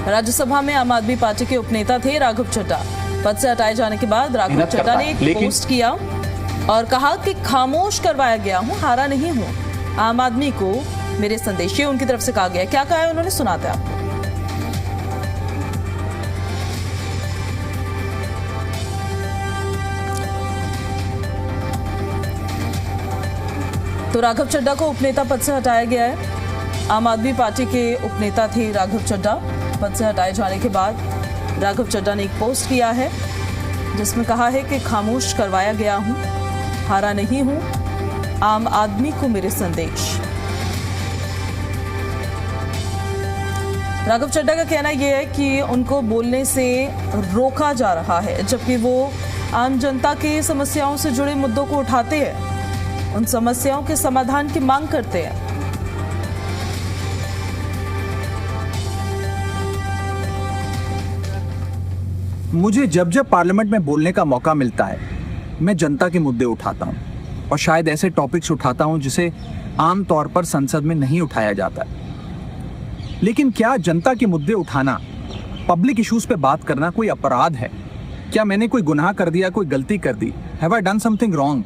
राज्यसभा में आम आदमी पार्टी के उपनेता थे राघव चड्ढा। पद से हटाए जाने के बाद राघव चड्ढा ने एक पोस्ट किया और कहा कि खामोश करवाया गया हूं, हारा नहीं हूं। आम आदमी को मेरे संदेश, ये उनकी तरफ से कहा गया। क्या कहा है उन्होंने, सुनाते हैं आपको। तो राघव चड्ढा को उपनेता पद से हटाया गया है। आम आदमी पार्टी के उपनेता थे राघव चड्ढा। पद से हटाए जाने के बाद राघव चड्ढा ने एक पोस्ट किया है जिसमें कहा है कि खामोश करवाया गया हूं, हारा नहीं हूं, आम आदमी को मेरे संदेश। राघव चड्ढा का कहना यह है कि उनको बोलने से रोका जा रहा है, जबकि वो आम जनता की समस्याओं से जुड़े मुद्दों को उठाते हैं, उन समस्याओं के समाधान की मांग करते हैं। मुझे जब जब पार्लियामेंट में बोलने का मौका मिलता है, मैं जनता के मुद्दे उठाता हूं और शायद ऐसे टॉपिक्स उठाता हूं जिसे आमतौर पर संसद में नहीं उठाया जाता। लेकिन क्या जनता के मुद्दे उठाना, पब्लिक इश्यूज पे बात करना कोई अपराध है? क्या मैंने कोई गुनाह कर दिया, कोई गलती कर दी? Have I done something wrong?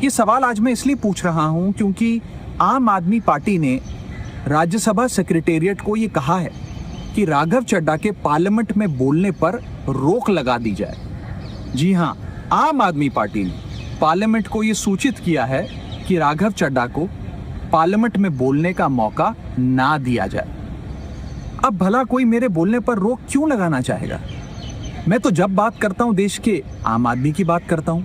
ये सवाल आज मैं इसलिए पूछ रहा हूं क्योंकि आम आदमी पार्टी ने राज्यसभा सेक्रेटेरिएट को ये कहा है कि राघव चड्ढा के पार्लियामेंट में बोलने पर रोक लगा दी जाए। जी हां, आम आदमी पार्टी ने पार्लियामेंट को ये सूचित किया है कि राघव चड्ढा को पार्लियामेंट में बोलने का मौका ना दिया जाए। अब भला कोई मेरे बोलने पर रोक क्यों लगाना चाहेगा? मैं तो जब बात करता हूं देश के आम आदमी की बात करता हूं।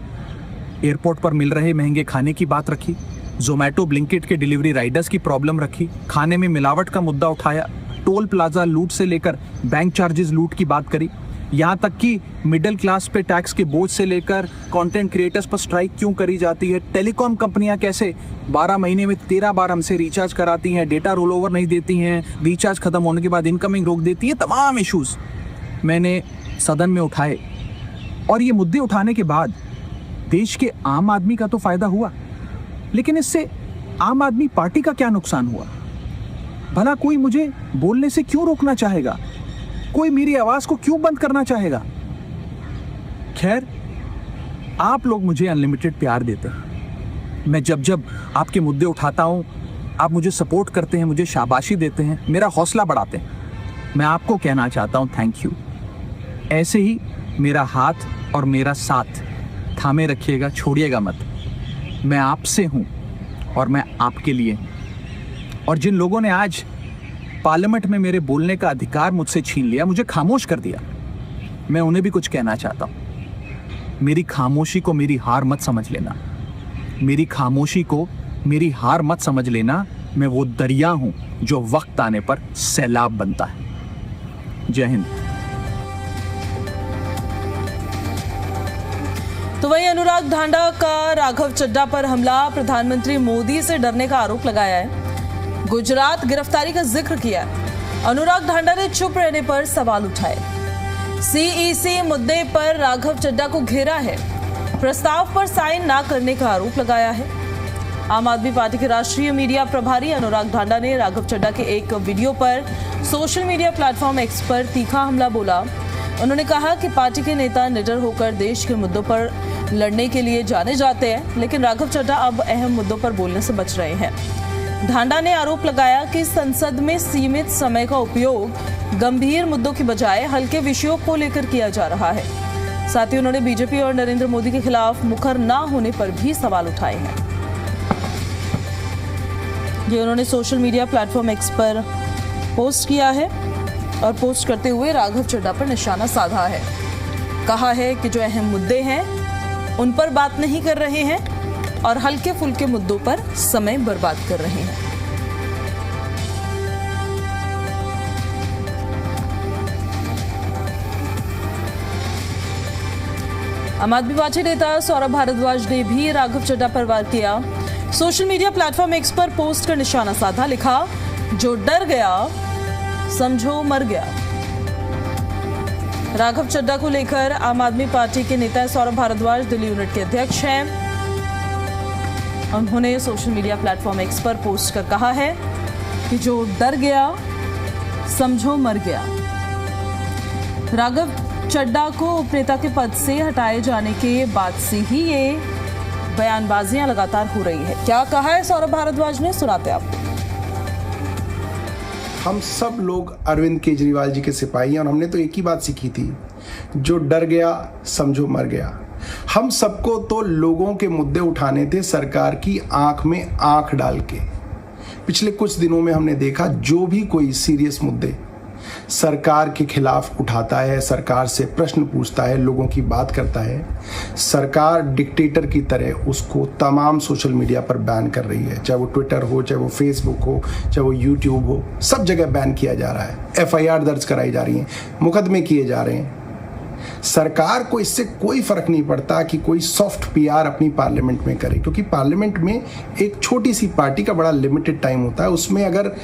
एयरपोर्ट पर मिल रहे महंगे खाने की बात रखी, जोमैटो ब्लिंकिट के डिलीवरी राइडर्स की प्रॉब्लम रखी, खाने में मिलावट का मुद्दा उठाया, टोल प्लाजा लूट से लेकर बैंक चार्जेस लूट की बात करी, यहाँ तक कि मिडिल क्लास पे टैक्स के बोझ से लेकर कंटेंट क्रिएटर्स पर स्ट्राइक क्यों करी जाती है, टेलीकॉम कंपनियां कैसे 12 महीने में 13 बार हमसे रिचार्ज कराती हैं, डेटा रोल ओवर नहीं देती हैं, रिचार्ज खत्म होने के बाद इनकमिंग रोक देती है। तमाम इश्यूज मैंने सदन में उठाए और ये मुद्दे उठाने के बाद देश के आम आदमी का तो फायदा हुआ, लेकिन इससे आम आदमी पार्टी का क्या नुकसान हुआ? भला कोई मुझे बोलने से क्यों रोकना चाहेगा? कोई मेरी आवाज को क्यों बंद करना चाहेगा? खैर, आप लोग मुझे अनलिमिटेड प्यार देते हैं। मैं जब जब आपके मुद्दे उठाता हूं, आप मुझे सपोर्ट करते हैं, मुझे शाबाशी देते हैं, मेरा हौसला बढ़ाते हैं। मैं आपको कहना चाहता हूं थैंक यू। ऐसे ही मेरा हाथ और मेरा साथ थामे रखिएगा, छोड़िएगा मत। मैं आपसे हूं और मैं आपके लिए हूं। और जिन लोगों ने आज पार्लियामेंट में मेरे बोलने का अधिकार मुझसे छीन लिया, मुझे खामोश कर दिया, मैं उन्हें भी कुछ कहना चाहता हूं। मेरी खामोशी को मेरी हार मत समझ लेना। मेरी खामोशी को मेरी हार मत समझ लेना। मैं वो दरिया हूं जो वक्त आने पर सैलाब बनता है। जय हिंद। तो वहीं अनुराग ढांडा का राघव चड्ढा पर हमला, प्रधानमंत्री मोदी से डरने का आरोप लगाया है, गुजरात गिरफ्तारी का जिक्र किया है। अनुराग ढांडा ने चुप रहने पर सवाल उठाए। सीईसी मुद्दे पर राघव चड्ढा को घेरा है, प्रस्ताव पर साइन ना करने का आरोप लगाया है। आम आदमी पार्टी के राष्ट्रीय मीडिया प्रभारी अनुराग ढांडा ने राघव चड्ढा के एक वीडियो पर सोशल मीडिया प्लेटफॉर्म एक्स पर तीखा हमला बोला। उन्होंने कहा कि पार्टी के नेता निडर होकर देश के मुद्दों पर लड़ने के लिए जाने जाते हैं, लेकिन राघव चड्ढा अब अहम मुद्दों पर बोलने से बच रहे हैं। ढांडा ने आरोप लगाया कि संसद में सीमित समय का उपयोग गंभीर मुद्दों की बजाय हल्के विषयों को लेकर किया जा रहा है। साथ ही उन्होंने बीजेपी और नरेंद्र मोदी के खिलाफ मुखर न होने पर भी सवाल उठाए हैं। ये उन्होंने सोशल मीडिया प्लेटफॉर्म एक्स पर पोस्ट किया है और पोस्ट करते हुए राघव चड्ढा पर निशाना साधा है। कहा है कि जो अहम मुद्दे हैं उन पर बात नहीं कर रहे हैं और हल्के फुल्के मुद्दों पर समय बर्बाद कर रहे हैं। आम आदमी पार्टी नेता सौरभ भारद्वाज ने भी राघव चड्ढा पर वार किया। सोशल मीडिया प्लेटफॉर्म एक्स पर पोस्ट कर निशाना साधा, लिखा, जो डर गया समझो मर गया। राघव चड्ढा को लेकर आम आदमी पार्टी के नेता सौरभ भारद्वाज दिल्ली यूनिट के अध्यक्ष हैं। उन्होंने सोशल मीडिया प्लेटफॉर्म एक्स पर पोस्ट कर कहा है कि जो डर गया समझो मर गया। राघव चड्ढा को उपनेता के पद से हटाए जाने के बाद से ही ये बयानबाजियां लगातार हो रही है। क्या कहा है सौरभ भारद्वाज ने, सुनाते आपको। हम सब लोग अरविंद केजरीवाल जी के सिपाही हैं और हमने तो एक ही बात सीखी थी, जो डर गया समझो मर गया। हम सबको तो लोगों के मुद्दे उठाने थे सरकार की आंख में आंख डाल के। पिछले कुछ दिनों में हमने देखा जो भी कोई सीरियस मुद्दे सरकार के खिलाफ उठाता है, सरकार से प्रश्न पूछता है, लोगों की बात करता है, सरकार डिक्टेटर की तरह उसको तमाम सोशल मीडिया पर बैन कर रही है। चाहे वो ट्विटर हो, चाहे वो फेसबुक हो, चाहे वो यूट्यूब हो, सब जगह बैन किया जा रहा है। FIR दर्ज कराई जा रही है, मुकदमे किए जा रहे हैं। सरकार को इससे कोई फर्क नहीं पड़ता कि कोई सॉफ्ट PR अपनी पार्लियामेंट में करे, क्योंकि पार्लियामेंट में एक छोटी सी पार्टी का बड़ा लिमिटेड टाइम होता है। उसमें अगर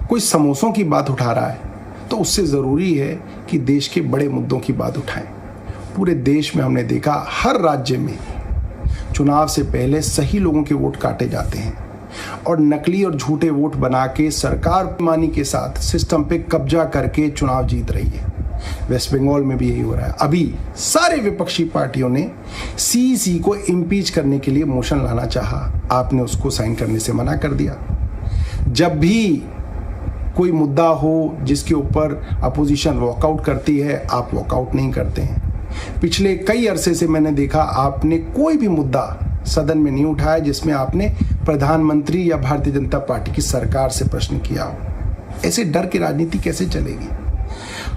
कोई समोसों की बात उठा रहा है तो उससे ज़रूरी है कि देश के बड़े मुद्दों की बात उठाएं। पूरे देश में हमने देखा हर राज्य में चुनाव से पहले सही लोगों के वोट काटे जाते हैं और नकली और झूठे वोट बना के सरकार मानी के साथ सिस्टम पे कब्जा करके चुनाव जीत रही है। वेस्ट बंगाल में भी यही हो रहा है। अभी सारे विपक्षी पार्टियों ने CEC को इम्पीच करने के लिए मोशन लाना चाहा, आपने उसको साइन करने से मना कर दिया। जब भी कोई मुद्दा हो जिसके ऊपर अपोजिशन वॉकआउट करती है, आप वॉकआउट नहीं करते हैं। पिछले कई अरसे से मैंने देखा आपने कोई भी मुद्दा सदन में नहीं उठाया जिसमें आपने प्रधानमंत्री या भारतीय जनता पार्टी की सरकार से प्रश्न किया हो। ऐसे डर की राजनीति कैसे चलेगी?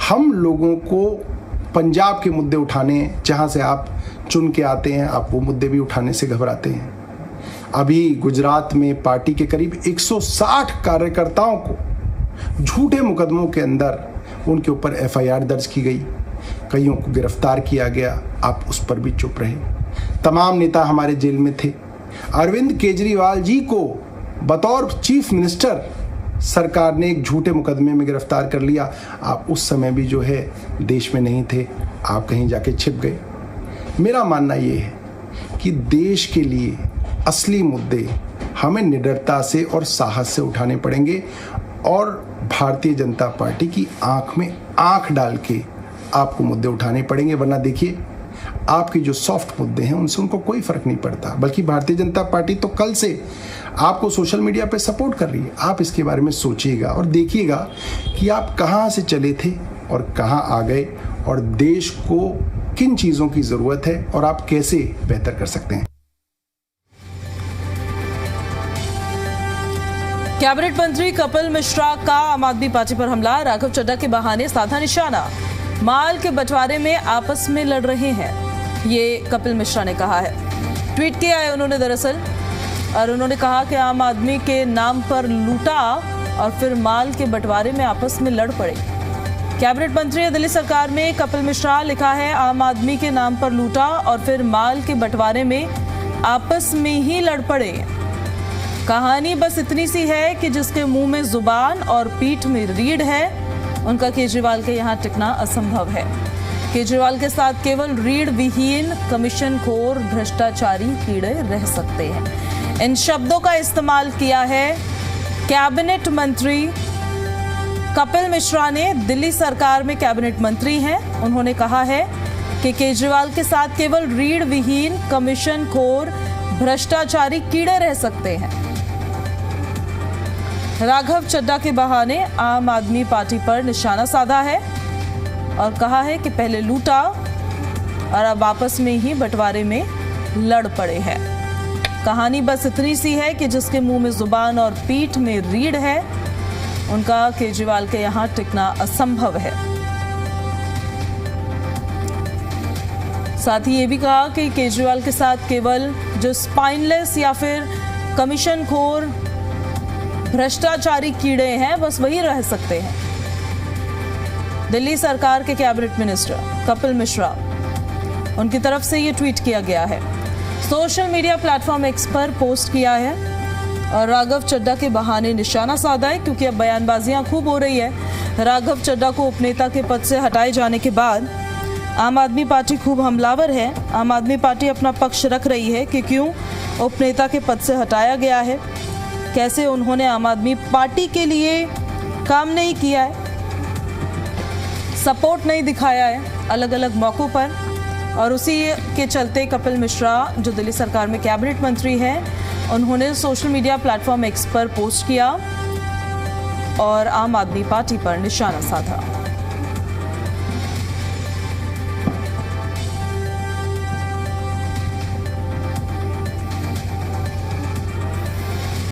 हम लोगों को पंजाब के मुद्दे उठाने, जहां से आप चुन के आते हैं, आप वो मुद्दे भी उठाने से घबराते हैं। अभी गुजरात में पार्टी के करीब 160 कार्यकर्ताओं को झूठे मुकदमों के अंदर उनके ऊपर FIR दर्ज की गई, कईयों को गिरफ्तार किया गया, आप उस पर भी चुप रहे। तमाम नेता हमारे जेल में थे। अरविंद केजरीवाल जी को बतौर चीफ मिनिस्टर सरकार ने एक झूठे मुकदमे में गिरफ्तार कर लिया। आप उस समय भी जो है देश में नहीं थे, आप कहीं जाके छिप गए। मेरा मानना ये है कि देश के लिए असली मुद्दे हमें निडरता से और साहस से उठाने पड़ेंगे और भारतीय जनता पार्टी की आंख में आंख डाल के आपको मुद्दे उठाने पड़ेंगे। वरना देखिए, आपके जो सॉफ्ट मुद्दे हैं उनसे उनको कोई फर्क नहीं पड़ता, बल्कि भारतीय जनता पार्टी तो कल से आपको सोशल मीडिया पे सपोर्ट कर रही है। आप इसके बारे में सोचिएगा और देखिएगा कि आप कहां से चले थे और कहां आ गए और देश को किन चीज़ों की ज़रूरत है और आप कैसे बेहतर कर सकते हैं। कैबिनेट मंत्री कपिल मिश्रा का आम आदमी पार्टी पर हमला, राघव चड्ढा के बहाने साधा निशाना। माल के बंटवारे में आपस में लड़ रहे हैं, ये कपिल मिश्रा ने कहा है। ट्वीट किया है उन्होंने दरअसल, और उन्होंने कहा कि आम आदमी के नाम पर लूटा और फिर माल के बंटवारे में आपस में लड़ पड़े। कैबिनेट मंत्री है दिल्ली सरकार में कपिल मिश्रा, लिखा है आम आदमी के नाम पर लूटा और फिर माल के बंटवारे में आपस में ही लड़ पड़े। कहानी बस इतनी सी है कि जिसके मुंह में जुबान और पीठ में रीढ़ है, उनका केजरीवाल के यहाँ टिकना असंभव है। केजरीवाल के साथ केवल रीढ़ विहीन कमीशनखोर भ्रष्टाचारी कीड़े रह सकते हैं। इन शब्दों का इस्तेमाल किया है कैबिनेट मंत्री कपिल मिश्रा ने। दिल्ली सरकार में कैबिनेट मंत्री हैं। उन्होंने कहा है कि केजरीवाल के साथ केवल रीढ़ विहीन कमीशनखोर भ्रष्टाचारी कीड़े रह सकते हैं। राघव चड्ढा के बहाने आम आदमी पार्टी पर निशाना साधा है और कहा है कि पहले लूटा और अब आपस में ही बंटवारे में लड़ पड़े हैं। कहानी बस इतनी सी है कि जिसके मुंह में जुबान और पीठ में रीढ़ है, उनका केजरीवाल के यहाँ टिकना असंभव है। साथ ही ये भी कहा कि केजरीवाल के साथ केवल जो स्पाइनलेस या फिर कमीशनखोर भ्रष्टाचारी कीड़े हैं, बस वही रह सकते हैं। दिल्ली सरकार के कैबिनेट मिनिस्टर कपिल मिश्रा, उनकी तरफ से ये ट्वीट किया गया है। सोशल मीडिया प्लेटफॉर्म X पर पोस्ट किया है और राघव चड्ढा के बहाने निशाना साधा है, क्योंकि अब बयानबाजियां खूब हो रही है। राघव चड्ढा को उपनेता के पद से हटाए जाने के बाद आम आदमी पार्टी खूब हमलावर है। आम आदमी पार्टी अपना पक्ष रख रही है कि क्यों उपनेता के पद से हटाया गया है, कैसे उन्होंने आम आदमी पार्टी के लिए काम नहीं किया है। सपोर्ट नहीं दिखाया है अलग अलग मौक़ों पर, और उसी के चलते कपिल मिश्रा जो दिल्ली सरकार में कैबिनेट मंत्री हैं, उन्होंने सोशल मीडिया प्लेटफॉर्म एक्स पर पोस्ट किया और आम आदमी पार्टी पर निशाना साधा।